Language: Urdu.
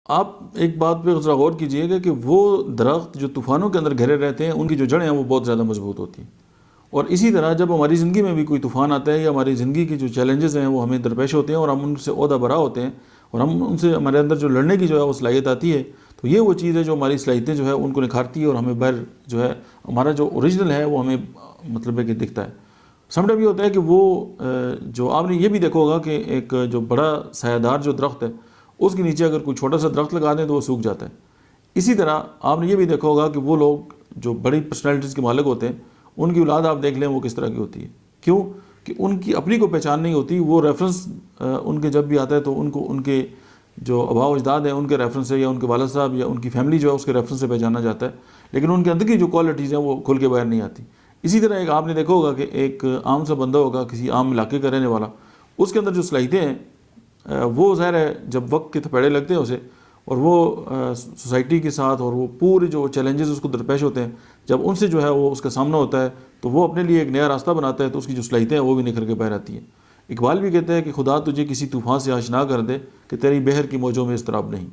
آپ ایک بات پہ ذرا غور کیجئے گا کہ وہ درخت جو طوفانوں کے اندر گھرے رہتے ہیں ان کی جو جڑیں ہیں وہ بہت زیادہ مضبوط ہوتی ہیں، اور اسی طرح جب ہماری زندگی میں بھی کوئی طوفان آتا ہے یا ہماری زندگی کے جو چیلنجز ہیں وہ ہمیں درپیش ہوتے ہیں اور ہم ان سے عہدہ برا ہوتے ہیں اور ہم ان سے ہمارے اندر جو لڑنے کی جو ہے وہ صلاحیت آتی ہے، تو یہ وہ چیز ہے جو ہماری صلاحیتیں جو ہے ان کو نکھارتی ہے اور ہمیں باہر جو ہے ہمارا جو اوریجنل ہے وہ ہمیں مطلب ہے کہ دکھتا ہے۔ سم ٹائم یہ ہوتا ہے کہ وہ جو آپ نے یہ بھی دیکھا ہوگا کہ ایک جو بڑا سایہ دار جو درخت ہے اس کے نیچے اگر کوئی چھوٹا سا درخت لگا دیں تو وہ سوکھ جاتا ہے۔ اسی طرح آپ نے یہ بھی دیکھا ہوگا کہ وہ لوگ جو بڑی پرسنالٹیز کے مالک ہوتے ہیں ان کی اولاد آپ دیکھ لیں وہ کس طرح کی ہوتی ہے، کیوں کہ ان کی اپنی کو پہچان نہیں ہوتی، وہ ریفرنس ان کے جب بھی آتا ہے تو ان کو ان کے جو آباء و اجداد ہیں ان کے ریفرنس سے یا ان کے والد صاحب یا ان کی فیملی جو ہے اس کے ریفرنس سے پہچانا جاتا ہے، لیکن ان کے اندر کی جو کوالٹیز ہیں وہ کھل کے باہر نہیں آتی۔ اسی طرح ایک آپ نے دیکھا ہوگا کہ ایک عام سا بندہ ہوگا کسی عام علاقے کا رہنے والا، اس کے اندر جو صلاحیتیں ہیں وہ ظاہر ہے جب وقت کے تھپیڑے لگتے ہیں اسے اور وہ سوسائٹی کے ساتھ اور وہ پورے جو چیلنجز اس کو درپیش ہوتے ہیں جب ان سے جو ہے وہ اس کا سامنا ہوتا ہے تو وہ اپنے لیے ایک نیا راستہ بناتا ہے، تو اس کی جو صلاحیتیں ہیں وہ بھی نکھر کے باہر آتی ہیں۔ اقبال بھی کہتے ہیں کہ خدا تجھے کسی طوفان سے آشنا کر دے کہ تیری بحر کی موجوں میں اضطراب نہیں۔